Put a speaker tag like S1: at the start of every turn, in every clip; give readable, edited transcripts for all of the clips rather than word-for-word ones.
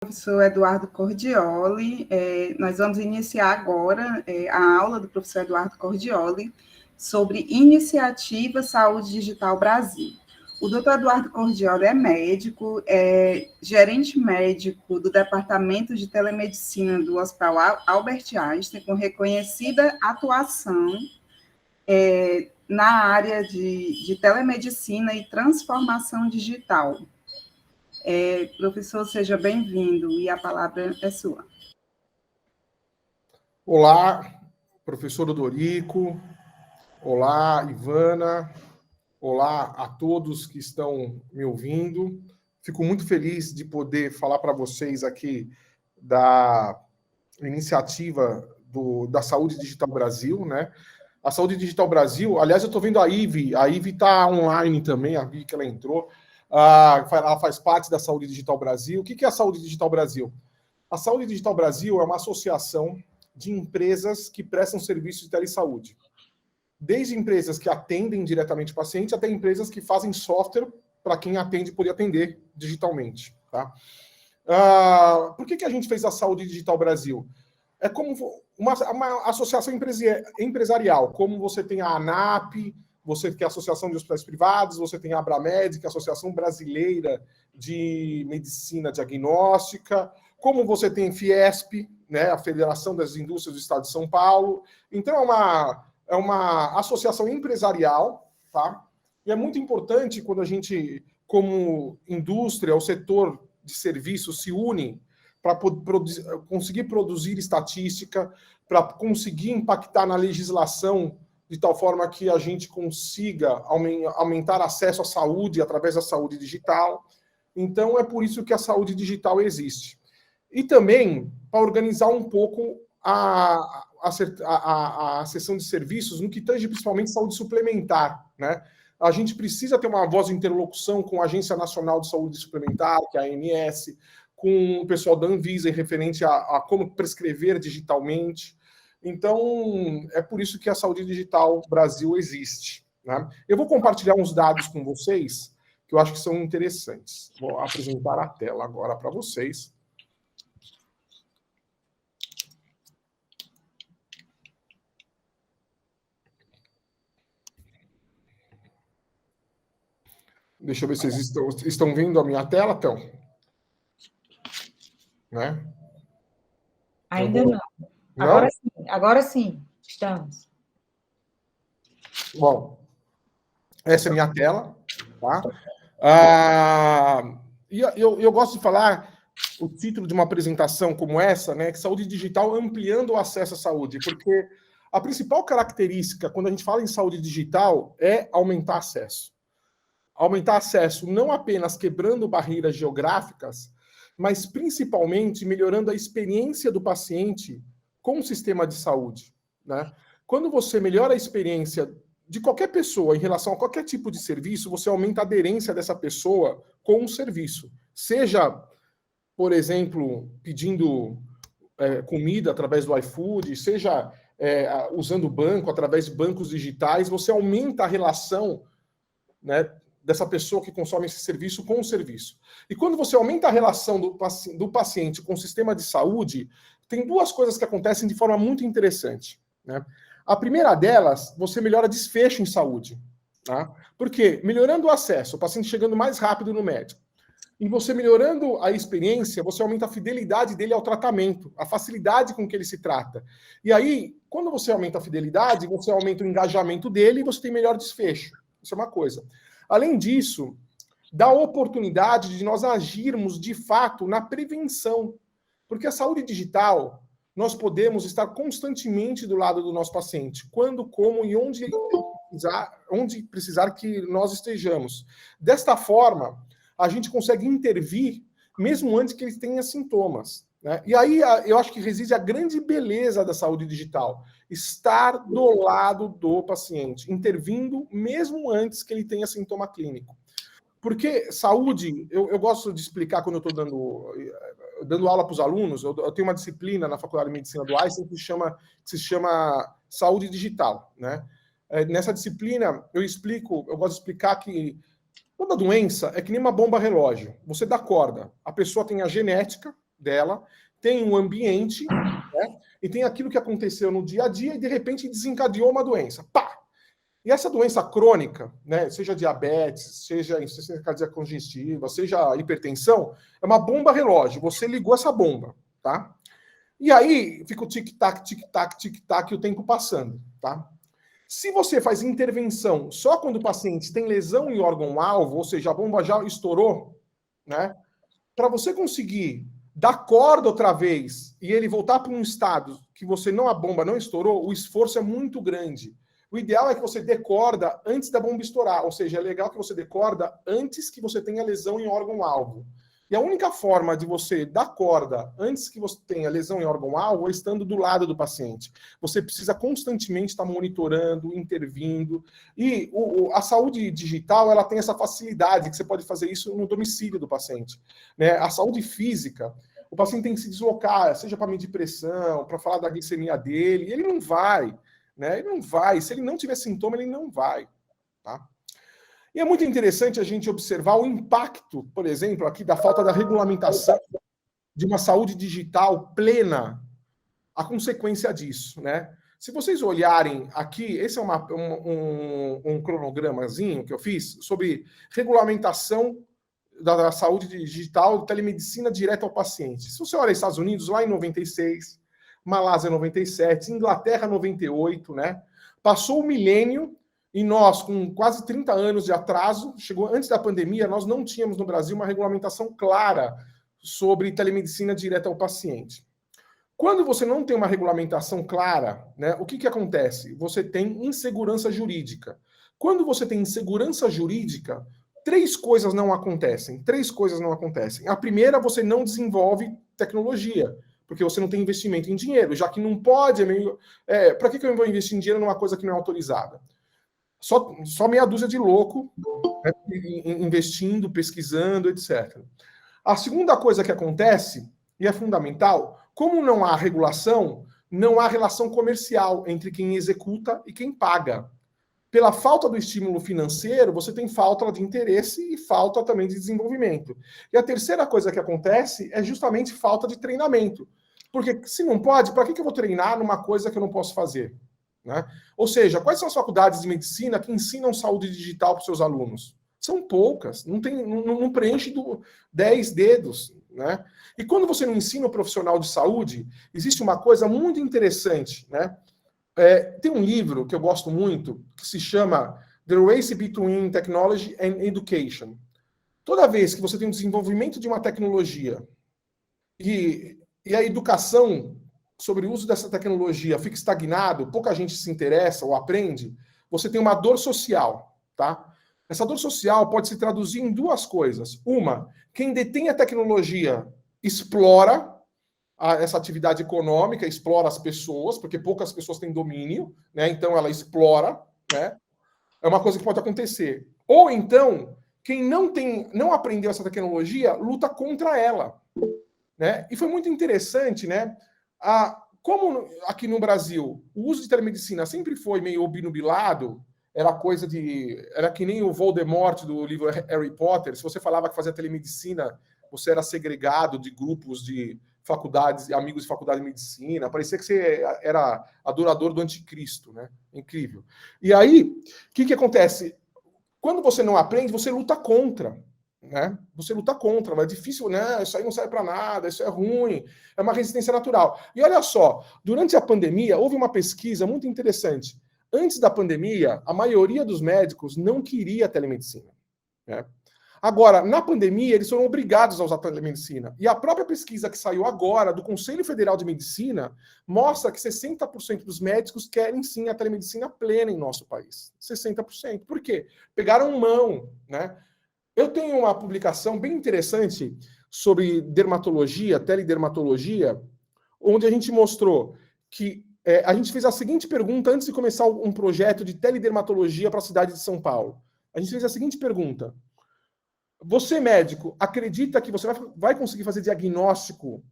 S1: Professor Eduardo Cordioli. Nós vamos iniciar agora a aula do professor Eduardo Cordioli sobre Iniciativa Saúde Digital Brasil. O doutor Eduardo Cordioli é médico, gerente médico do Departamento de Telemedicina do Hospital Albert Einstein, com reconhecida atuação na área de telemedicina e transformação digital. Professor, seja bem-vindo e a palavra é sua.
S2: Olá, professor Odorico. Olá, Ivana. Olá a todos que estão me ouvindo. Fico muito feliz de poder falar para vocês aqui da iniciativa da Saúde Digital Brasil, né? A Saúde Digital Brasil, aliás, eu estou vendo a Ive está online também, a Ive que ela entrou. Ela faz parte da Saúde Digital Brasil. O que é a Saúde Digital Brasil? A Saúde Digital Brasil é uma associação de empresas que prestam serviços de telesaúde. Desde empresas que atendem diretamente o paciente até empresas que fazem software para quem atende poder atender digitalmente. Tá? Por que a gente fez a Saúde Digital Brasil? É como uma associação empresarial, como você tem a ANAP, você tem a Associação de Hospitais Privados, você tem a Abramed, que é a Associação Brasileira de Medicina Diagnóstica, como você tem a Fiesp, né, a Federação das Indústrias do Estado de São Paulo. Então, é uma associação empresarial, tá? E é muito importante quando a gente, como indústria, o setor de serviços, se une para conseguir produzir estatística, para conseguir impactar na legislação de tal forma que a gente consiga aumentar acesso à saúde através da saúde digital. Então, é por isso que a saúde digital existe. E também para organizar um pouco a sessão de serviços no que tange principalmente saúde suplementar, né? A gente precisa ter uma voz de interlocução com a Agência Nacional de Saúde Suplementar, que é a ANS, com o pessoal da Anvisa em referente a como prescrever digitalmente. Então, é por isso que a Saúde Digital Brasil existe, né? Eu vou compartilhar uns dados com vocês que eu acho que são interessantes. Vou apresentar a tela agora para vocês. Deixa eu ver se vocês estão vendo a minha tela, então. Né?
S3: Ainda não. Agora sim, estamos.
S2: Bom, essa é a minha tela, tá? E eu gosto de falar o título de uma apresentação como essa, né? Que saúde digital ampliando o acesso à saúde, porque a principal característica quando a gente fala em saúde digital é aumentar acesso. Aumentar acesso não apenas quebrando barreiras geográficas, mas principalmente melhorando a experiência do paciente com o sistema de saúde, né? Quando você melhora a experiência de qualquer pessoa em relação a qualquer tipo de serviço, você aumenta a aderência dessa pessoa com o serviço. Seja, por exemplo, pedindo comida através do iFood, seja usando o banco através de bancos digitais, você aumenta a relação, né, dessa pessoa que consome esse serviço com o serviço. E quando você aumenta a relação do paciente com o sistema de saúde, tem duas coisas que acontecem de forma muito interessante, né? A primeira delas, você melhora desfecho em saúde, tá? Porque melhorando o acesso, o paciente chegando mais rápido no médico, e você melhorando a experiência, você aumenta a fidelidade dele ao tratamento, a facilidade com que ele se trata. E aí, quando você aumenta a fidelidade, você aumenta o engajamento dele e você tem melhor desfecho. Isso é uma coisa. Além disso, dá oportunidade de nós agirmos de fato na prevenção. Porque a saúde digital, nós podemos estar constantemente do lado do nosso paciente, quando, como e onde precisar que nós estejamos. Desta forma, a gente consegue intervir mesmo antes que ele tenha sintomas, né? E aí eu acho que reside a grande beleza da saúde digital. Estar do lado do paciente, intervindo mesmo antes que ele tenha sintoma clínico. Porque saúde, eu gosto de explicar quando eu estou dando aula para os alunos, eu tenho uma disciplina na Faculdade de Medicina do Einstein que se chama saúde digital, né? Nessa disciplina, eu gosto de explicar que toda doença é que nem uma bomba relógio. Você dá corda, a pessoa tem a genética, dela, tem um ambiente, né? E tem aquilo que aconteceu no dia a dia e, de repente, desencadeou uma doença. Pá! E essa doença crônica, né, seja diabetes, seja insuficiência cardíaca congestiva, seja hipertensão, é uma bomba relógio. Você ligou essa bomba, tá? E aí fica o tic-tac, tic-tac, tic-tac e o tempo passando, tá? Se você faz intervenção só quando o paciente tem lesão em órgão-alvo, ou seja, a bomba já estourou, né? Para você conseguir dar corda outra vez e ele voltar para um estado que a bomba não estourou, o esforço é muito grande. O ideal é que você dê corda antes da bomba estourar, ou seja, é legal que você dê corda antes que você tenha lesão em órgão-alvo. E a única forma de você dar corda antes que você tenha lesão em órgão-alvo é estando do lado do paciente. Você precisa constantemente estar monitorando, intervindo. E a saúde digital, ela tem essa facilidade, que você pode fazer isso no domicílio do paciente, né? A saúde física, o paciente tem que se deslocar, seja para medir pressão, para falar da glicemia dele, e ele não vai, né? Ele não vai. Se ele não tiver sintoma, ele não vai, tá? E é muito interessante a gente observar o impacto, por exemplo, aqui da falta da regulamentação de uma saúde digital plena, a consequência disso, né? Se vocês olharem aqui, esse é um cronogramazinho que eu fiz sobre regulamentação da saúde digital, telemedicina direta ao paciente. Se você olha Estados Unidos, lá em 96, Malásia 97, Inglaterra 98, né? Passou o milênio. E nós, com quase 30 anos de atraso, chegou antes da pandemia, nós não tínhamos no Brasil uma regulamentação clara sobre telemedicina direta ao paciente. Quando você não tem uma regulamentação clara, né, o que acontece? Você tem insegurança jurídica. Quando você tem insegurança jurídica, três coisas não acontecem. A primeira, você não desenvolve tecnologia, porque você não tem investimento em dinheiro, já que não pode... para que eu vou investir em dinheiro numa coisa que não é autorizada? Só meia dúzia de louco, né, investindo, pesquisando, etc. A segunda coisa que acontece, e é fundamental, como não há regulação, não há relação comercial entre quem executa e quem paga. Pela falta do estímulo financeiro, você tem falta de interesse e falta também de desenvolvimento. E a terceira coisa que acontece é justamente falta de treinamento. Porque se não pode, para que eu vou treinar numa coisa que eu não posso fazer? Né? Ou seja, quais são as faculdades de medicina que ensinam saúde digital para os seus alunos? São poucas, não preenche 10 dedos. Né? E quando você não ensina o profissional de saúde, existe uma coisa muito interessante. Né? Tem um livro que eu gosto muito, que se chama The Race Between Technology and Education. Toda vez que você tem um desenvolvimento de uma tecnologia e a educação sobre o uso dessa tecnologia fica estagnado, pouca gente se interessa ou aprende, você tem uma dor social, tá? Essa dor social pode se traduzir em duas coisas. Uma, quem detém a tecnologia explora essa atividade econômica, explora as pessoas, porque poucas pessoas têm domínio, né? Então ela explora, né? É uma coisa que pode acontecer. Ou então, quem não aprendeu essa tecnologia, luta contra ela, né? E foi muito interessante, né? Como aqui no Brasil o uso de telemedicina sempre foi meio obnubilado, era que nem o Voldemort do livro Harry Potter. Se você falava que fazia telemedicina, você era segregado de grupos de faculdades, amigos de faculdade de medicina, parecia que você era adorador do anticristo, né? Incrível. E aí, o que acontece? Quando você não aprende, você luta contra. Né? Você luta contra, mas é difícil, né? Isso aí não serve para nada, isso é ruim, é uma resistência natural. E olha só, durante a pandemia, houve uma pesquisa muito interessante. Antes da pandemia, a maioria dos médicos não queria telemedicina. Né? Agora, na pandemia, eles foram obrigados a usar telemedicina. E a própria pesquisa que saiu agora, do Conselho Federal de Medicina, mostra que 60% dos médicos querem sim a telemedicina plena em nosso país. 60%. Por quê? Pegaram mão, né? Eu tenho uma publicação bem interessante sobre dermatologia, teledermatologia, onde a gente mostrou que a gente fez a seguinte pergunta antes de começar um projeto de teledermatologia para a cidade de São Paulo. A gente fez a seguinte pergunta: você, médico, acredita que você vai conseguir fazer diagnóstico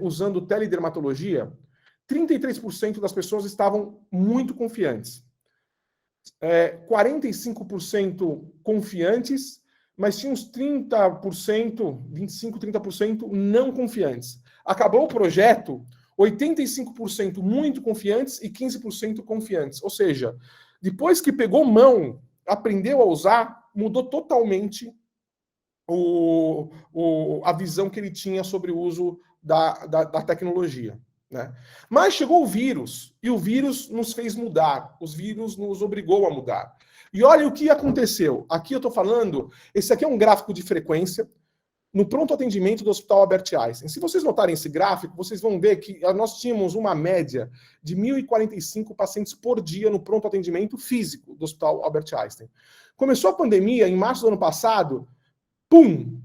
S2: usando teledermatologia? 33% das pessoas estavam muito confiantes. 45% confiantes, mas tinha uns 30%, 25%, 30% não confiantes. Acabou o projeto, 85% muito confiantes e 15% confiantes. Ou seja, depois que pegou mão, aprendeu a usar, mudou totalmente a visão que ele tinha sobre o uso da tecnologia. Né? Mas chegou o vírus, e o vírus nos fez mudar, os vírus nos obrigou a mudar. E olha o que aconteceu. Aqui eu estou falando, esse aqui é um gráfico de frequência no pronto atendimento do Hospital Albert Einstein. Se vocês notarem esse gráfico, vocês vão ver que nós tínhamos uma média de 1.045 pacientes por dia no pronto atendimento físico do Hospital Albert Einstein. Começou a pandemia, em março do ano passado, pum!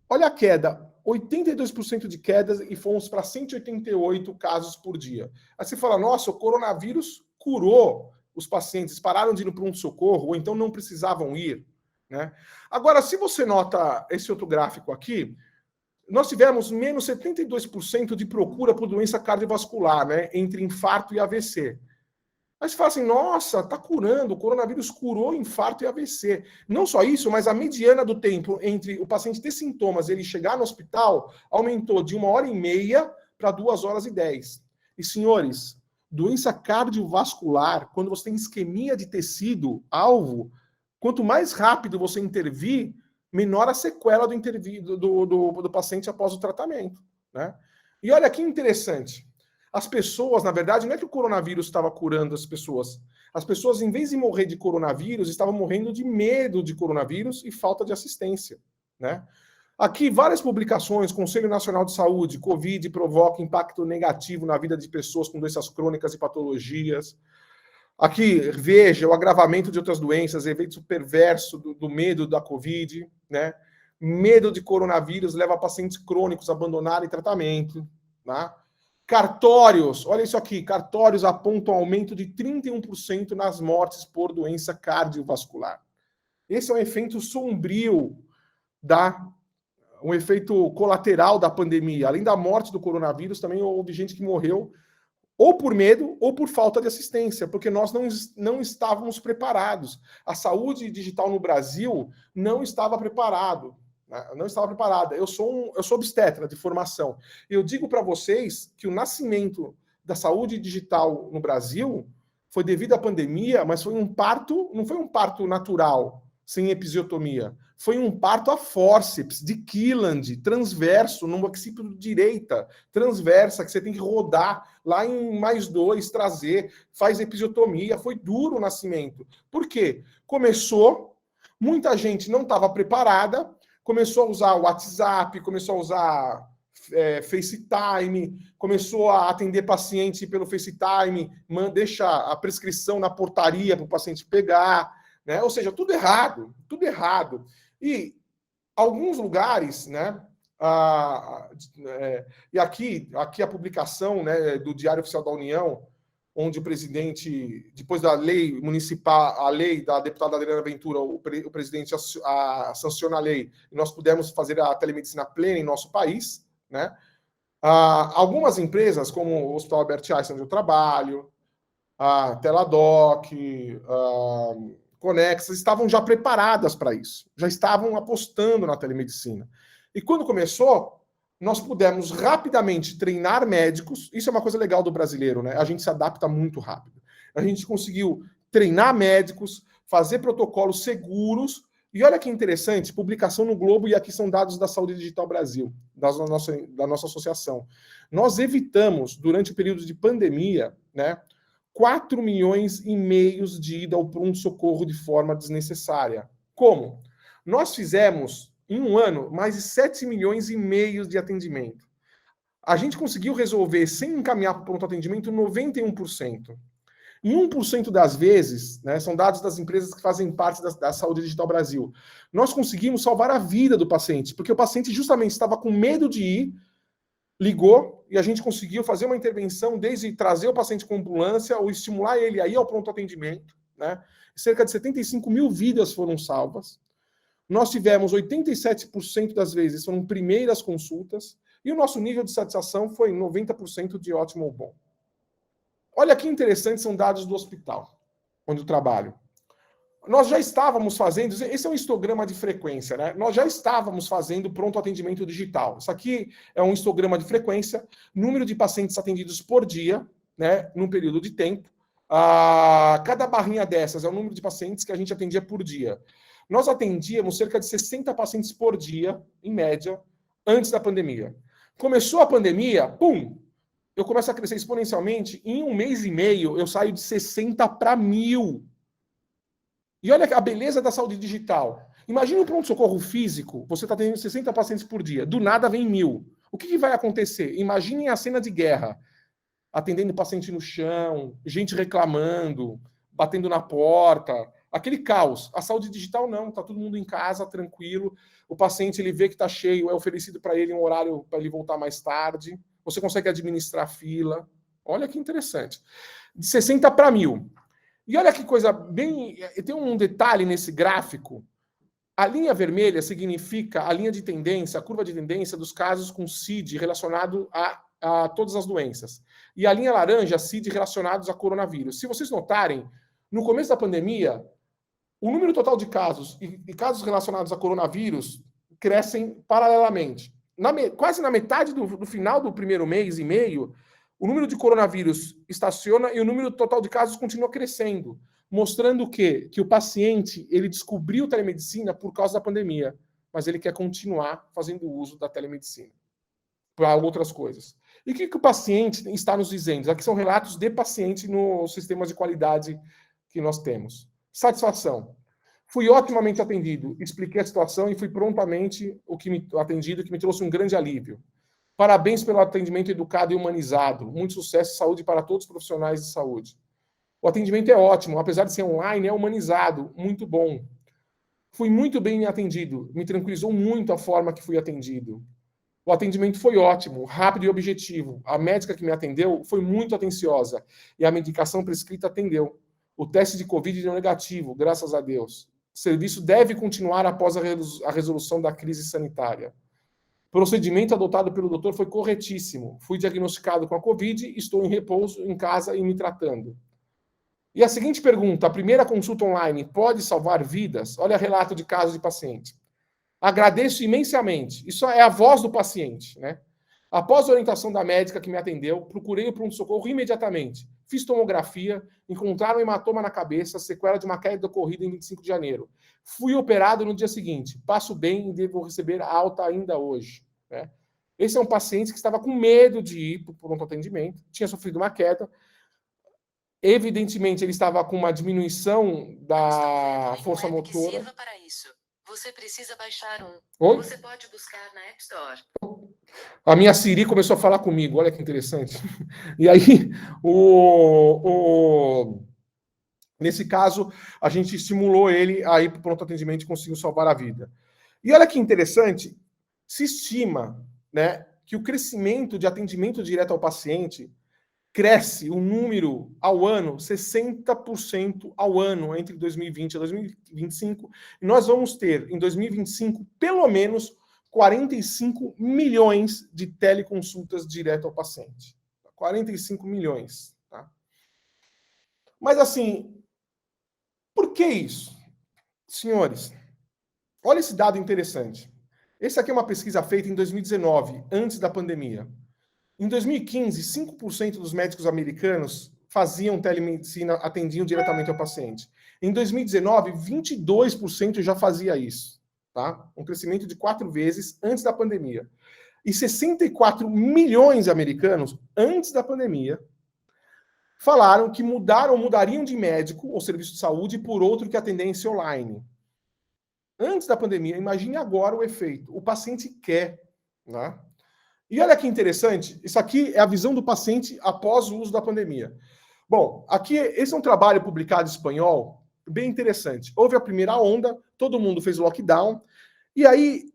S2: Olha a queda, 82% de quedas e fomos para 188 casos por dia. Aí você fala, nossa, o coronavírus curou os pacientes, pararam de ir no pronto-socorro, ou então não precisavam ir. Né? Agora, se você nota esse outro gráfico aqui, nós tivemos menos 72% de procura por doença cardiovascular, né, entre infarto e AVC. Aí você fala assim, nossa, está curando, o coronavírus curou infarto e AVC. Não só isso, mas a mediana do tempo entre o paciente ter sintomas e ele chegar no hospital aumentou de 1h30 para 2h10. E, senhores, doença cardiovascular, quando você tem isquemia de tecido alvo, quanto mais rápido você intervir, menor a sequela do paciente após o tratamento. Né? E olha que interessante. As pessoas, na verdade, não é que o coronavírus estava curando as pessoas. As pessoas, em vez de morrer de coronavírus, estavam morrendo de medo de coronavírus e falta de assistência. Né? Aqui, várias publicações, Conselho Nacional de Saúde, Covid provoca impacto negativo na vida de pessoas com doenças crônicas e patologias. Aqui, veja o agravamento de outras doenças, efeito perverso do medo da Covid, né? Medo de coronavírus leva pacientes crônicos a abandonarem tratamento, né? Cartórios, olha isso aqui, cartórios apontam aumento de 31% nas mortes por doença cardiovascular. Esse é um efeito sombrio, um efeito colateral da pandemia. Além da morte do coronavírus, também houve gente que morreu ou por medo ou por falta de assistência, porque nós não estávamos preparados. A saúde digital no Brasil não estava preparado. Não estava preparada. Eu sou obstetra de formação. Eu digo para vocês que o nascimento da saúde digital no Brasil foi devido à pandemia, mas foi um parto, não foi um parto natural, sem episiotomia. Foi um parto a fórceps, de Killand, transverso, numa occipito direita, transversa, que você tem que rodar lá em +2, trazer, faz episiotomia. Foi duro o nascimento. Por quê? Começou, muita gente não estava preparada, começou a usar o WhatsApp, começou a usar FaceTime, começou a atender paciente pelo FaceTime, deixa a prescrição na portaria para o paciente pegar, né? Ou seja, tudo errado, tudo errado. E alguns lugares, né? E aqui a publicação, né, do Diário Oficial da União, onde o presidente, depois da lei municipal, a lei da deputada Adriana Ventura, o presidente sanciona a lei, e nós pudemos fazer a telemedicina plena em nosso país, né? Algumas empresas, como o Hospital Albert Einstein, onde eu trabalho, a Teladoc, Conexas, estavam já preparadas para isso, já estavam apostando na telemedicina. E quando começou, nós pudemos rapidamente treinar médicos. Isso é uma coisa legal do brasileiro, né? A gente se adapta muito rápido. A gente conseguiu treinar médicos, fazer protocolos seguros. E olha que interessante, publicação no Globo, e aqui são dados da Saúde Digital Brasil, da nossa associação. Nós evitamos, durante o período de pandemia, né, 4,5 milhões de ida ao pronto-socorro de forma desnecessária. Como? Nós fizemos, em um ano, mais de 7,5 milhões de atendimento. A gente conseguiu resolver, sem encaminhar para o pronto atendimento, 91%. Em 1% das vezes, né, são dados das empresas que fazem parte da Saúde Digital Brasil, nós conseguimos salvar a vida do paciente, porque o paciente justamente estava com medo de ir, ligou, e a gente conseguiu fazer uma intervenção, desde trazer o paciente com ambulância, ou estimular ele a ir ao pronto atendimento. Né? Cerca de 75 mil vidas foram salvas. Nós tivemos 87% das vezes, foram primeiras consultas, e o nosso nível de satisfação foi 90% de ótimo ou bom. Olha que interessante, são dados do hospital, onde eu trabalho. nós já estávamos fazendo, esse é um histograma de frequência, né? Nós já estávamos fazendo pronto atendimento digital. Isso aqui é um histograma de frequência, número de pacientes atendidos por dia, né, num período de tempo. Cada barrinha dessas é o número de pacientes que a gente atendia por dia. Nós atendíamos cerca de 60 pacientes por dia, em média, antes da pandemia. Começou a pandemia, pum! Eu começo a crescer exponencialmente. Em 1 mês e meio, eu saio de 60 para 1.000. E olha a beleza da saúde digital. Imagina um pronto-socorro físico, você está tendo 60 pacientes por dia, do nada vem 1.000. O que vai acontecer? Imaginem a cena de guerra, atendendo paciente no chão, gente reclamando, batendo na porta, aquele caos. A saúde digital não, está todo mundo em casa, tranquilo. O paciente, ele vê que está cheio, é oferecido para ele um horário para ele voltar mais tarde. Você consegue administrar a fila. Olha que interessante. De 60 para 1.000. E olha que coisa bem... Tem um detalhe nesse gráfico. A linha vermelha significa a linha de tendência, a curva de tendência dos casos com CID relacionado a todas as doenças. E a linha laranja, CID relacionados a coronavírus. Se vocês notarem, no começo da pandemia, o número total de casos e casos relacionados a coronavírus crescem paralelamente. Quase na metade do final do primeiro mês e meio, o número de coronavírus estaciona e o número total de casos continua crescendo, mostrando o quê? Que o paciente, ele descobriu telemedicina por causa da pandemia, mas ele quer continuar fazendo uso da telemedicina para outras coisas. E o que o paciente está nos dizendo? Aqui são relatos de paciente nos sistemas de qualidade que nós temos. Satisfação. Fui otimamente atendido, expliquei a situação e fui prontamente atendido, que me trouxe um grande alívio. Parabéns pelo atendimento educado e humanizado. Muito sucesso e saúde para todos os profissionais de saúde. O atendimento é ótimo, apesar de ser online, é humanizado, muito bom. Fui muito bem atendido, me tranquilizou muito a forma que fui atendido. O atendimento foi ótimo, rápido e objetivo. A médica que me atendeu foi muito atenciosa e a medicação prescrita atendeu. O teste de Covid deu negativo, graças a Deus. O serviço deve continuar após a resolução da crise sanitária. O procedimento adotado pelo doutor foi corretíssimo. Fui diagnosticado com a Covid, estou em repouso em casa e me tratando. E a seguinte pergunta, a primeira consulta online pode salvar vidas? Olha relato de caso de paciente. Agradeço imensamente. Isso é a voz do paciente, né? Após a orientação da médica que me atendeu, procurei o pronto-socorro imediatamente. Fiz tomografia, encontraram um hematoma na cabeça, sequela de uma queda ocorrida em 25 de janeiro. Fui operado no dia seguinte. Passo bem e devo receber alta ainda hoje, né? Esse é um paciente que estava com medo de ir para o pronto atendimento, tinha sofrido uma queda. Evidentemente, ele estava com uma diminuição da força motora.
S4: Sirva para isso. Você precisa baixar um.
S2: Oi?
S4: Você pode buscar na App Store.
S2: A minha Siri começou a falar comigo, olha que interessante. E aí, nesse caso, a gente estimulou ele a ir para o pronto atendimento e conseguiu salvar a vida. E olha que interessante, se estima, né, que o crescimento de atendimento direto ao paciente cresce o número ao ano, 60% ao ano, entre 2020 e 2025. E nós vamos ter, em 2025, pelo menos 45 milhões de teleconsultas direto ao paciente. 45 milhões. Tá? Mas, assim, por que isso? Senhores, olha esse dado interessante. Esse aqui é uma pesquisa feita em 2019, antes da pandemia. Em 2015, 5% dos médicos americanos faziam telemedicina, atendiam diretamente ao paciente. Em 2019, 22% já fazia isso. Tá? Um crescimento de 4 vezes antes da pandemia. E 64 milhões de americanos, antes da pandemia, falaram que mudariam de médico ou serviço de saúde por outro que atendesse online. Antes da pandemia, imagine agora o efeito. O paciente quer, né? E olha que interessante, isso aqui é a visão do paciente após o uso da pandemia. Bom, aqui, esse é um trabalho publicado em espanhol, bem interessante. Houve a primeira onda, todo mundo fez lockdown, e aí,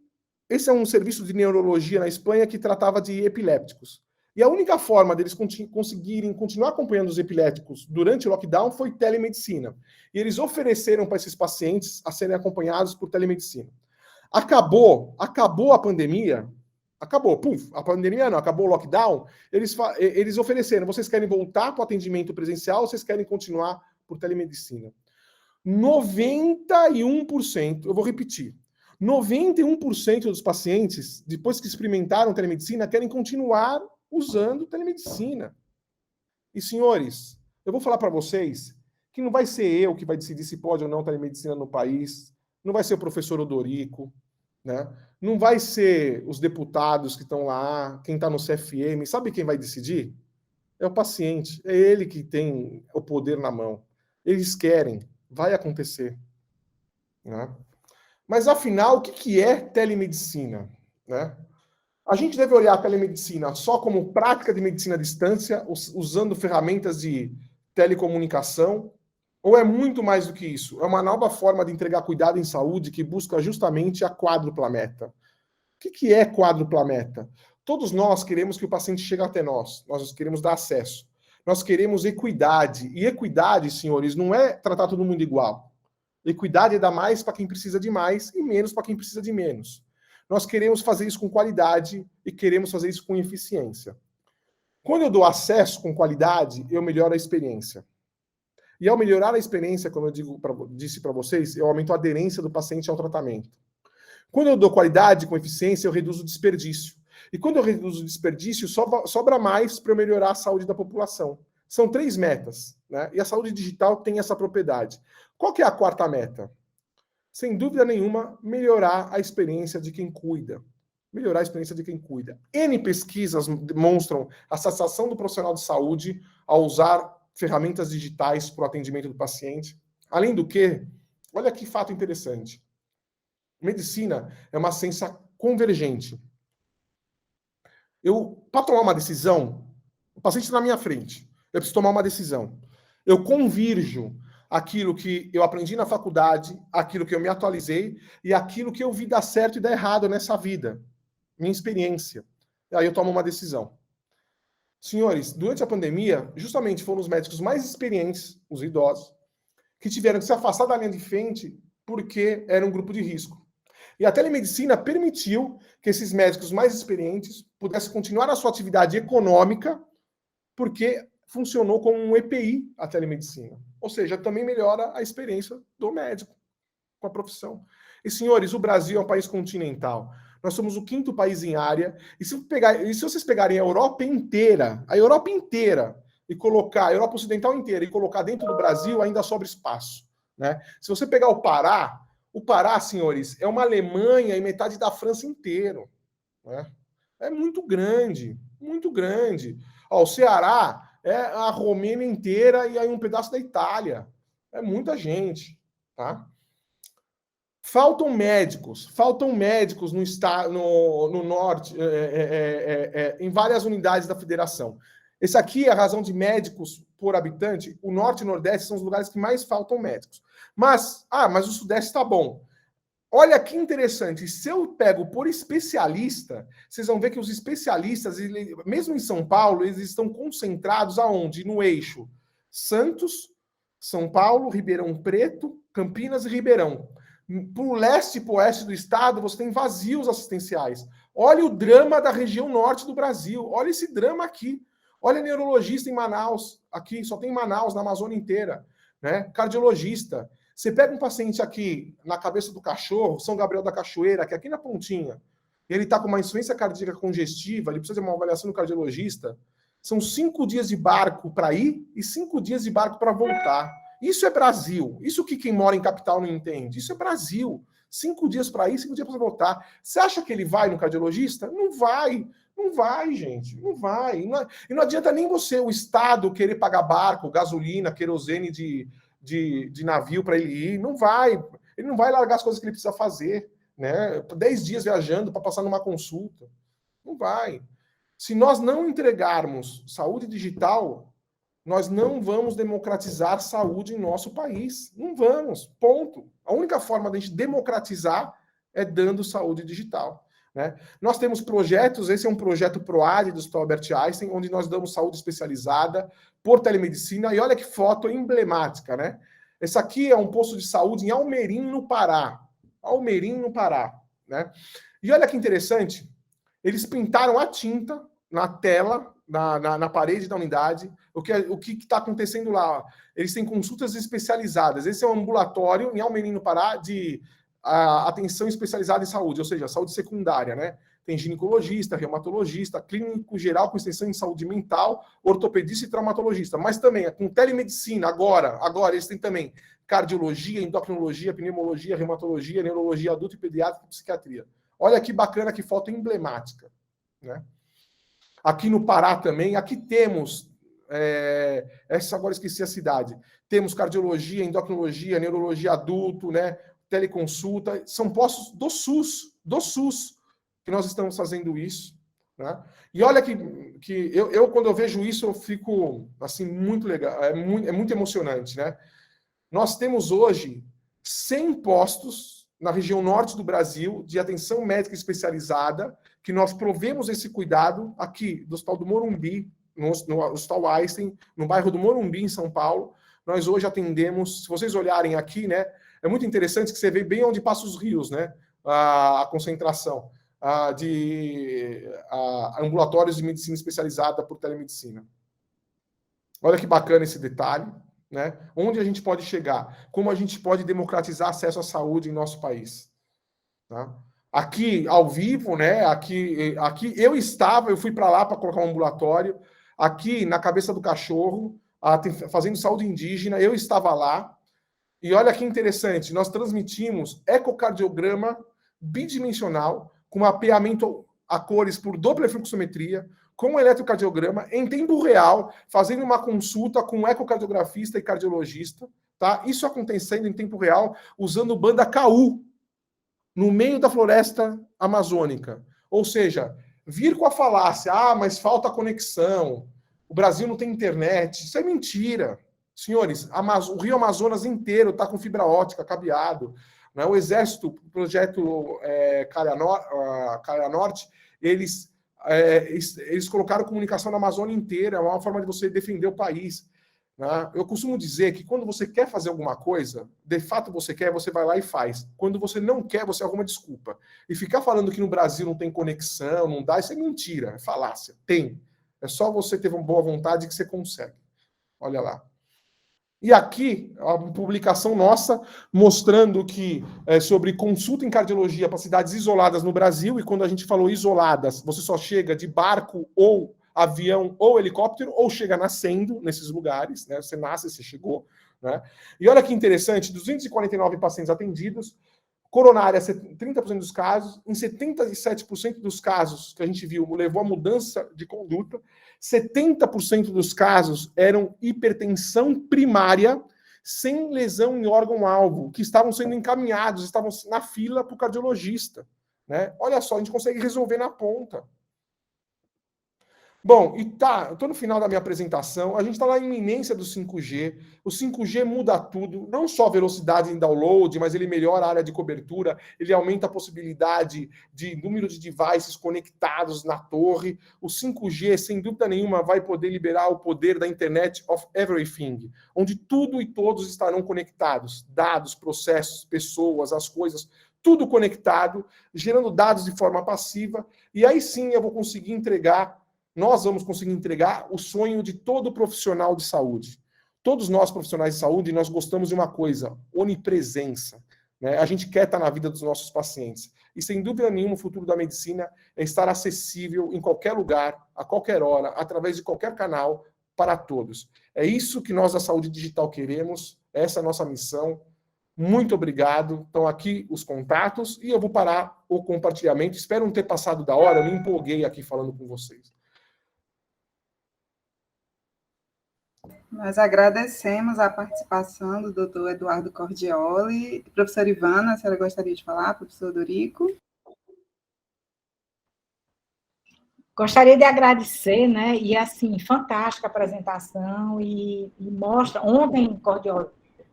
S2: esse é um serviço de neurologia na Espanha que tratava de epilépticos. E a única forma deles conseguirem continuar acompanhando os epiléticos durante o lockdown foi telemedicina. E eles ofereceram para esses pacientes a serem acompanhados por telemedicina. Acabou a pandemia, a pandemia não, acabou o lockdown, eles ofereceram, vocês querem voltar para o atendimento presencial ou vocês querem continuar por telemedicina? 91%, eu vou repetir, 91% dos pacientes, depois que experimentaram telemedicina, querem continuar usando telemedicina. E, senhores, eu vou falar para vocês que não vai ser eu que vai decidir se pode ou não telemedicina no país, não vai ser o professor Odorico, né? Não vai ser os deputados que estão lá, quem está no CFM. Sabe quem vai decidir? É o paciente. É ele que tem o poder na mão. Eles querem. Vai acontecer. Né? Mas, afinal, o que é telemedicina? Né? A gente deve olhar a telemedicina só como prática de medicina à distância, usando ferramentas de telecomunicação, ou é muito mais do que isso? É uma nova forma de entregar cuidado em saúde que busca justamente a quádrupla meta. O que é quádrupla meta? Todos nós queremos que o paciente chegue até nós. Nós queremos dar acesso. Nós queremos equidade. E equidade, senhores, não é tratar todo mundo igual. Equidade é dar mais para quem precisa de mais e menos para quem precisa de menos. Nós queremos fazer isso com qualidade e queremos fazer isso com eficiência. Quando eu dou acesso com qualidade, eu melhoro a experiência. E ao melhorar a experiência, como eu disse para vocês, eu aumento a aderência do paciente ao tratamento. Quando eu dou qualidade com eficiência, eu reduzo o desperdício. E quando eu reduzo o desperdício, sobra mais para eu melhorar a saúde da população. São 3 metas, né? E a saúde digital tem essa propriedade. Qual que é a 4ª meta? Sem dúvida nenhuma, melhorar a experiência de quem cuida. Melhorar a experiência de quem cuida. N pesquisas demonstram a satisfação do profissional de saúde ao usar ferramentas digitais para o atendimento do paciente. Além do que, olha que fato interessante. Medicina é uma ciência convergente. Para tomar uma decisão, o paciente está na minha frente. Eu preciso tomar uma decisão. Eu convirjo aquilo que eu aprendi na faculdade, aquilo que eu me atualizei e aquilo que eu vi dar certo e dar errado nessa vida. Minha experiência. Aí eu tomo uma decisão. Senhores, durante a pandemia, justamente foram os médicos mais experientes, os idosos, que tiveram que se afastar da linha de frente porque era um grupo de risco. E a telemedicina permitiu que esses médicos mais experientes pudessem continuar a sua atividade econômica porque funcionou como um EPI a telemedicina. Ou seja, também melhora a experiência do médico com a profissão. E, senhores, o Brasil é um país continental. Nós somos o 5º país em área. E se vocês pegarem a Europa inteira, e colocar a Europa Ocidental inteira e colocar dentro do Brasil, ainda sobra espaço. Né? Se você pegar o Pará, senhores, é uma Alemanha e metade da França inteiro. Né? É muito grande, muito grande. Ó, o Ceará é a Romênia inteira e aí um pedaço da Itália. É muita gente, tá? Faltam médicos no norte, em várias unidades da federação. Esse aqui é a razão de médicos por habitante. O norte e o nordeste são os lugares que mais faltam médicos. Mas o sudeste está bom. Olha que interessante, se eu pego por especialista, vocês vão ver que os especialistas, mesmo em São Paulo, eles estão concentrados aonde? No eixo Santos, São Paulo, Ribeirão Preto, Campinas e Ribeirão. Para o leste e para o oeste do estado, você tem vazios assistenciais. Olha o drama da região norte do Brasil, olha esse drama aqui. Olha neurologista em Manaus, aqui, só tem Manaus, na Amazônia inteira. Né? Cardiologista. Você pega um paciente aqui na cabeça do cachorro, São Gabriel da Cachoeira, que é aqui na pontinha, ele está com uma insuficiência cardíaca congestiva, ele precisa de uma avaliação do cardiologista. São 5 dias de barco para ir e 5 dias de barco para voltar. Isso é Brasil. Isso que quem mora em capital não entende. Isso é Brasil. 5 dias para ir, 5 dias para voltar. Você acha que ele vai no cardiologista? Não vai. Não vai, gente. Não vai. E não adianta nem você, o Estado, querer pagar barco, gasolina, querosene de navio para ele ir. Não vai. Ele não vai largar as coisas que ele precisa fazer. Né? 10 dias viajando para passar numa consulta. Não vai. Se nós não entregarmos saúde digital, nós não vamos democratizar saúde em nosso país. Não vamos. Ponto. A única forma de a gente democratizar é dando saúde digital. Né? Nós temos projetos, esse é um projeto PROAD do Hospital Albert Einstein, onde nós damos saúde especializada por telemedicina. E olha que foto emblemática, né? Esse aqui é um posto de saúde em Almerim, no Pará. Almerim, no Pará. Né? E olha que interessante, eles pintaram a tinta na tela, na parede da unidade, o que está acontecendo lá. Eles têm consultas especializadas. Esse é um ambulatório em Almerim, no Pará, de atenção especializada em saúde, ou seja, saúde secundária, né? Tem ginecologista, reumatologista, clínico geral com extensão em saúde mental, ortopedista e traumatologista, mas também com telemedicina, agora eles têm também cardiologia, endocrinologia, pneumologia, reumatologia, neurologia adulta e pediátrica e psiquiatria. Olha que bacana, que foto emblemática, né? Aqui no Pará também, aqui temos, agora esqueci a cidade, temos cardiologia, endocrinologia, neurologia adulto, né? Teleconsulta, são postos do SUS, que nós estamos fazendo isso, né? E olha que eu quando eu vejo isso, eu fico, assim, muito legal, é muito emocionante, né? Nós temos hoje 100 postos na região norte do Brasil de atenção médica especializada, que nós provemos esse cuidado aqui do Hospital do Morumbi, no Hospital Einstein, no bairro do Morumbi, em São Paulo. Nós hoje atendemos, se vocês olharem aqui, né, é muito interessante que você vê bem onde passa os rios, né, a concentração de ambulatórios de medicina especializada por telemedicina. Olha que bacana esse detalhe, né? Onde a gente pode chegar, como a gente pode democratizar acesso à saúde em nosso país. Tá? Aqui, ao vivo, né? Aqui eu fui para lá para colocar um ambulatório, aqui na Cabeça do Cachorro, fazendo saúde indígena, eu estava lá, e olha que interessante, nós transmitimos ecocardiograma bidimensional, com mapeamento a cores por dopplerfluxometria, com um eletrocardiograma, em tempo real, fazendo uma consulta com um ecocardiografista e cardiologista, tá? Isso acontecendo em tempo real, usando banda KU, no meio da floresta amazônica. Ou seja, vir com a falácia, mas falta conexão, o Brasil não tem internet, isso é mentira. Senhores, o Rio Amazonas inteiro está com fibra ótica, cabeado. Né? O Exército, o projeto Calha Norte, eles colocaram comunicação na Amazônia inteira, é uma forma de você defender o país. Né? Eu costumo dizer que quando você quer fazer alguma coisa, de fato você quer, você vai lá e faz. Quando você não quer, você arruma desculpa. E ficar falando que no Brasil não tem conexão, não dá, isso é mentira, é falácia. Tem. É só você ter uma boa vontade que você consegue. Olha lá. E aqui, a publicação nossa, mostrando que sobre consulta em cardiologia para cidades isoladas no Brasil, e quando a gente falou isoladas, você só chega de barco ou avião ou helicóptero, ou chega nascendo nesses lugares, né? Você nasce, você chegou. Né? E olha que interessante, 249 pacientes atendidos, coronária 30% dos casos, em 77% dos casos que a gente viu, levou a mudança de conduta, 70% dos casos eram hipertensão primária, sem lesão em órgão-alvo, que estavam sendo encaminhados, estavam na fila para o cardiologista. Né? Olha só, a gente consegue resolver na ponta. Bom, estou no final da minha apresentação, a gente está na iminência do 5G, o 5G muda tudo, não só a velocidade em download, mas ele melhora a área de cobertura, ele aumenta a possibilidade de número de devices conectados na torre, o 5G, sem dúvida nenhuma, vai poder liberar o poder da Internet of Everything, onde tudo e todos estarão conectados, dados, processos, pessoas, as coisas, tudo conectado, gerando dados de forma passiva, e aí sim eu vou conseguir entregar. Nós vamos conseguir entregar o sonho de todo profissional de saúde. Todos nós, profissionais de saúde, nós gostamos de uma coisa, onipresença. Né? A gente quer estar na vida dos nossos pacientes. E, sem dúvida nenhuma, o futuro da medicina é estar acessível em qualquer lugar, a qualquer hora, através de qualquer canal, para todos. É isso que nós da saúde digital queremos, essa é a nossa missão. Muito obrigado. Estão aqui os contatos e eu vou parar o compartilhamento. Espero não ter passado da hora, eu me empolguei aqui falando com vocês.
S1: Nós agradecemos a participação do doutor Eduardo Cordioli. Professora Ivana, a senhora gostaria de falar, professor Dorico?
S3: Gostaria de agradecer, né? E, assim, fantástica a apresentação e mostra... Ontem, Cordioli,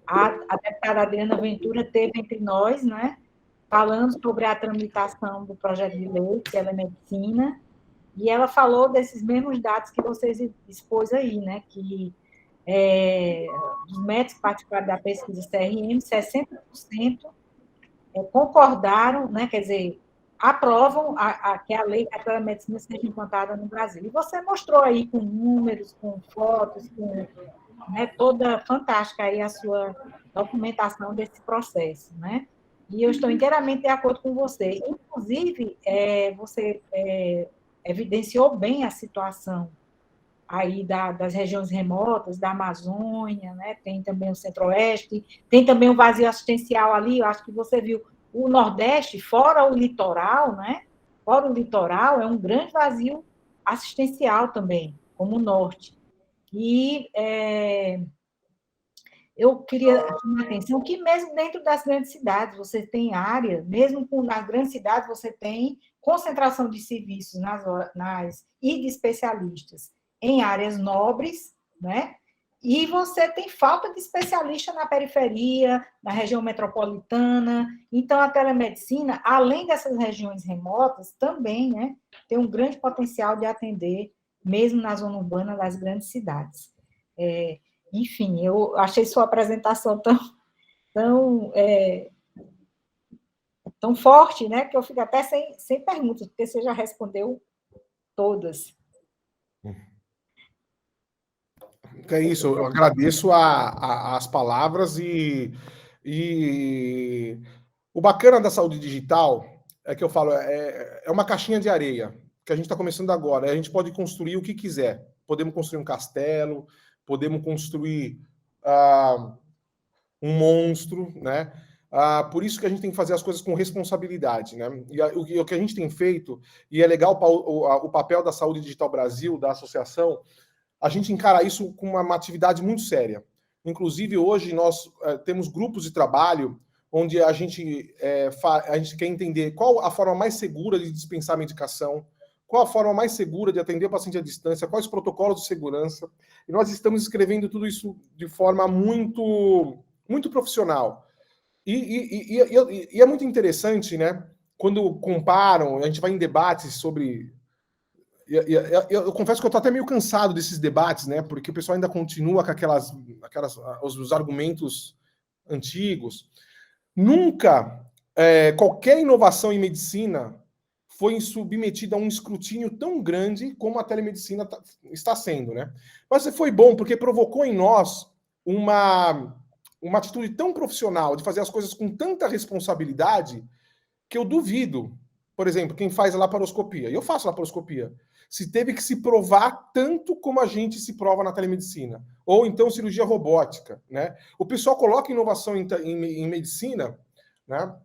S3: a deputada Adriana Ventura esteve entre nós, né? Falando sobre a tramitação do projeto de lei, que é medicina, e ela falou desses mesmos dados que vocês expôs aí, né? Que dos médicos particulares da pesquisa CRM, 60% concordaram, né, quer dizer, aprovam que a lei da telemedicina seja implantada no Brasil. E você mostrou aí com números, com fotos, com, né, toda fantástica aí a sua documentação desse processo, né? E eu estou inteiramente de acordo com você. Inclusive, você evidenciou bem a situação aí das regiões remotas, da Amazônia, né? Tem também o Centro-Oeste, tem também o vazio assistencial ali, eu acho que você viu o Nordeste, fora o litoral, né? Fora o litoral, é um grande vazio assistencial também, como o Norte. E eu queria chamar a atenção que mesmo dentro das grandes cidades, você tem área, mesmo nas grandes cidades, você tem concentração de serviços e de especialistas em áreas nobres, né? E você tem falta de especialista na periferia, na região metropolitana. Então, a telemedicina, além dessas regiões remotas, também, né, tem um grande potencial de atender, mesmo na zona urbana das grandes cidades. Enfim, eu achei sua apresentação tão forte, né, que eu fico até sem perguntas, porque você já respondeu todas.
S2: É isso, eu agradeço as palavras e o bacana da saúde digital é que eu falo, é uma caixinha de areia que a gente está começando agora. A gente pode construir o que quiser. Podemos construir um castelo, podemos construir um monstro, né? Por isso que a gente tem que fazer as coisas com responsabilidade, né? E o que a gente tem feito, e é legal o papel da Saúde Digital Brasil, da associação, a gente encara isso com uma atividade muito séria. Inclusive, hoje, nós temos grupos de trabalho onde a gente quer entender qual a forma mais segura de dispensar medicação, qual a forma mais segura de atender o paciente à distância, quais os protocolos de segurança. E nós estamos escrevendo tudo isso de forma muito, muito profissional. E é muito interessante, né? Quando comparam, a gente vai em debates sobre... Eu confesso que eu estou até meio cansado desses debates, né? Porque o pessoal ainda continua com os argumentos antigos. Nunca qualquer inovação em medicina foi submetida a um escrutínio tão grande como a telemedicina está sendo, né? Mas foi bom porque provocou em nós uma atitude tão profissional de fazer as coisas com tanta responsabilidade que eu duvido, por exemplo, quem faz a laparoscopia, eu faço laparoscopia, se teve que se provar tanto como a gente se prova na telemedicina, ou então cirurgia robótica, né? O pessoal coloca inovação em medicina, né?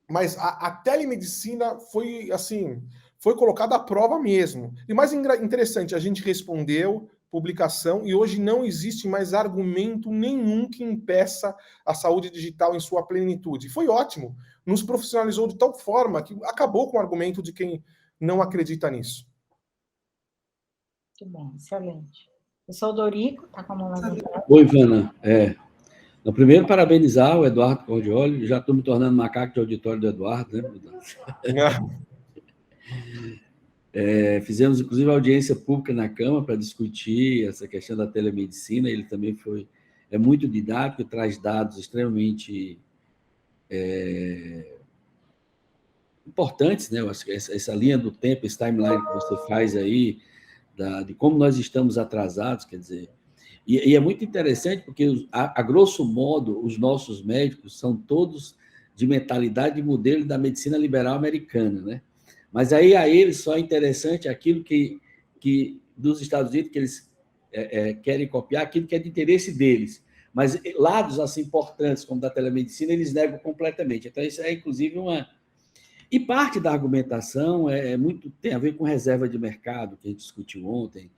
S2: Mas a telemedicina foi assim, foi colocada à prova mesmo. E mais interessante, a gente respondeu, publicação, e hoje não existe mais argumento nenhum que impeça a saúde digital em sua plenitude. Foi ótimo, nos profissionalizou de tal forma que acabou com o argumento de quem não acredita nisso.
S3: Muito bom, excelente. Eu sou o Dorico, está com a mão levantada.
S5: Oi, Ivana. No primeiro, parabenizar o Eduardo Cordioli. Já estou me tornando macaco de auditório do Eduardo, né? Fizemos, inclusive, audiência pública na Câmara para discutir essa questão da telemedicina. Ele também é muito didático, traz dados extremamente importantes, né? Eu acho que essa linha do tempo, esse timeline que você faz aí, de como nós estamos atrasados, quer dizer... E é muito interessante porque, a grosso modo, os nossos médicos são todos de mentalidade e modelo da medicina liberal americana, né? Mas aí a eles só é interessante aquilo que dos Estados Unidos, que eles querem copiar, aquilo que é de interesse deles. Mas lados assim importantes, como da telemedicina, eles negam completamente. Então, isso é, inclusive, E parte da argumentação tem a ver com reserva de mercado, que a gente discutiu ontem.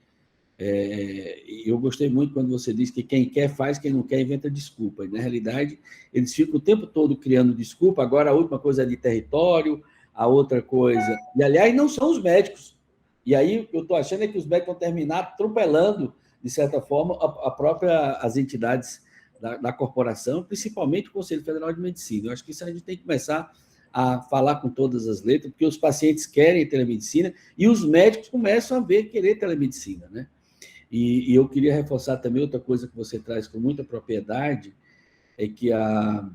S5: Eu gostei muito quando você disse que quem quer faz, quem não quer inventa desculpa. E, na realidade, eles ficam o tempo todo criando desculpa. Agora, a última coisa é de território, a outra coisa... E, aliás, não são os médicos. E aí, o que eu estou achando é que os médicos vão terminar atropelando, de certa forma, as entidades da corporação, principalmente o Conselho Federal de Medicina. Eu acho que isso a gente tem que começar a falar com todas as letras, porque os pacientes querem telemedicina e os médicos começam a querer telemedicina, né? E eu queria reforçar também outra coisa que você traz com muita propriedade, é que a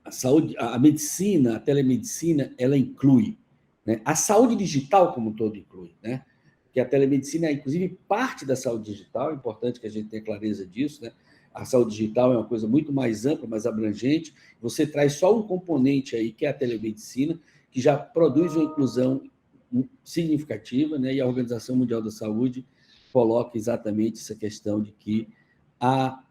S5: a saúde, a medicina, a telemedicina, ela inclui, né? A saúde digital como um todo inclui, né? Que a telemedicina é, inclusive, parte da saúde digital, é importante que a gente tenha clareza disso, né? A saúde digital é uma coisa muito mais ampla, mais abrangente. Você traz só um componente aí, que é a telemedicina, que já produz uma inclusão significativa, né? E a Organização Mundial da Saúde coloca exatamente essa questão de que a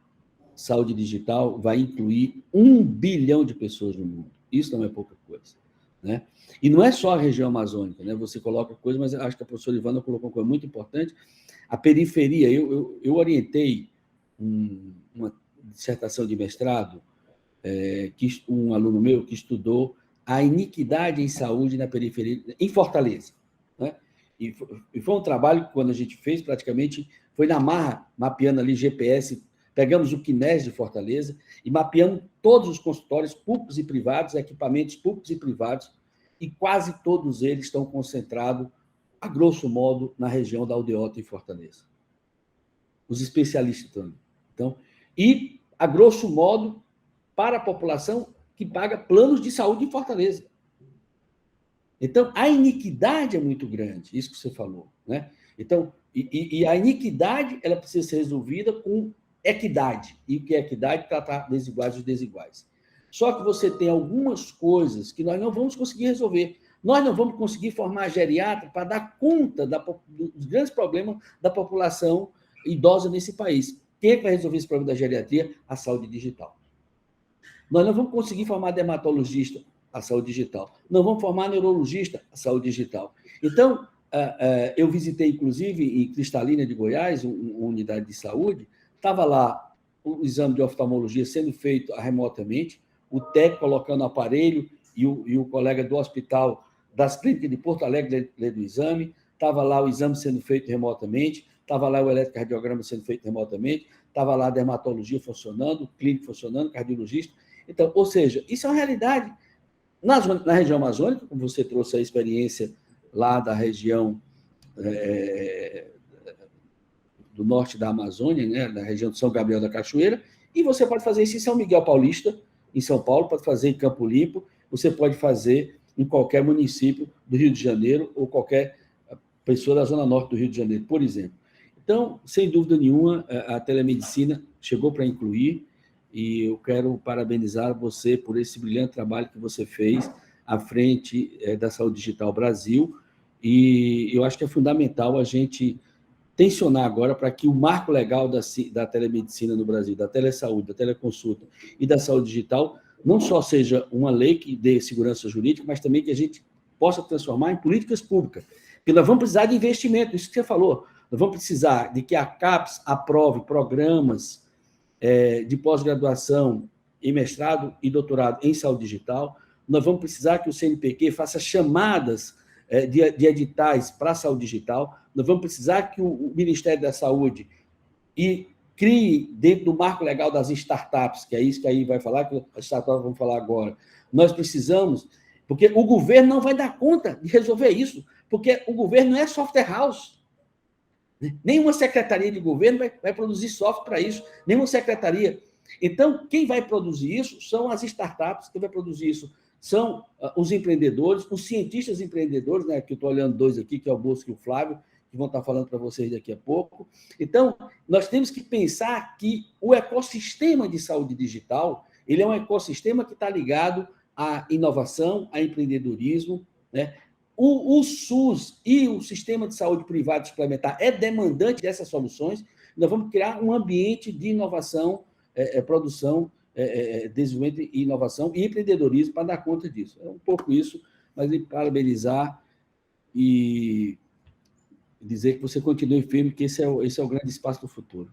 S5: saúde digital vai incluir 1 bilhão de pessoas no mundo. Isso não é pouca coisa, né? E não é só a região amazônica, né? Você coloca coisa, mas acho que a professora Ivana colocou uma coisa muito importante. A periferia, eu orientei uma dissertação de mestrado, que um aluno meu que estudou a iniquidade em saúde na periferia, em Fortaleza, né? E foi um trabalho que, quando a gente fez, praticamente foi na marra, mapeando ali GPS, pegamos o CNES de Fortaleza e mapeamos todos os consultórios públicos e privados, equipamentos públicos e privados, e quase todos eles estão concentrados, a grosso modo, na região da Aldeota, em Fortaleza. Os especialistas estão. Então, e, a grosso modo, para a população que paga planos de saúde em Fortaleza. Então, a iniquidade é muito grande, isso que você falou, né? Então, e a iniquidade, ela precisa ser resolvida com equidade. E o que é equidade? Tratar desiguais os desiguais. Só que você tem algumas coisas que nós não vamos conseguir resolver. Nós não vamos conseguir formar geriatra para dar conta dos grandes problemas da população idosa nesse país. Quem é que vai resolver esse problema da geriatria? A saúde digital. Nós não vamos conseguir formar dermatologista, a saúde digital. Não vamos formar neurologista, a saúde digital. Então, eu visitei, inclusive, em Cristalina de Goiás, uma unidade de saúde, estava lá o exame de oftalmologia sendo feito remotamente, o técnico colocando o aparelho e o colega do hospital das clínicas de Porto Alegre lendo o exame, estava lá o exame sendo feito remotamente, estava lá o eletrocardiograma sendo feito remotamente, estava lá a dermatologia funcionando, o clínico funcionando, o cardiologista. Então, ou seja, isso é uma realidade. Na região amazônica, como você trouxe a experiência lá da região do norte da Amazônia, né, da região de São Gabriel da Cachoeira, e você pode fazer isso em São Miguel Paulista, em São Paulo, pode fazer em Campo Limpo, você pode fazer em qualquer município do Rio de Janeiro ou qualquer pessoa da zona norte do Rio de Janeiro, por exemplo. Então, sem dúvida nenhuma, a telemedicina chegou para incluir, e eu quero parabenizar você por esse brilhante trabalho que você fez à frente da Saúde Digital Brasil, e eu acho que é fundamental a gente tensionar agora para que o marco legal da telemedicina no Brasil, da telesaúde, da teleconsulta e da saúde digital, não só seja uma lei que dê segurança jurídica, mas também que a gente possa transformar em políticas públicas. Porque nós vamos precisar de investimento, isso que você falou. Nós vamos precisar de que a CAPES aprove programas de pós-graduação em mestrado e doutorado em saúde digital. Nós vamos precisar que o CNPq faça chamadas de editais para a saúde digital. Nós vamos precisar que o Ministério da Saúde crie, dentro do marco legal das startups, que é isso que aí vai falar, que as startups vão falar agora. Nós precisamos, porque o governo não vai dar conta de resolver isso, porque o governo não é software house. Nenhuma secretaria de governo vai produzir software para isso, nenhuma secretaria. Então, quem vai produzir isso são as startups, quem vai produzir isso são os empreendedores, os cientistas empreendedores, né, que eu estou olhando dois aqui, que é o Bosco e o Flávio, que vão estar falando para vocês daqui a pouco. Então, nós temos que pensar que o ecossistema de saúde digital, ele é um ecossistema que está ligado à inovação, a empreendedorismo, né? O SUS e o sistema de saúde privado suplementar é demandante dessas soluções. Nós vamos criar um ambiente de inovação, produção, desenvolvimento e inovação e empreendedorismo para dar conta disso. É um pouco isso, mas parabenizar e dizer que você continue firme, que esse é o grande espaço do futuro.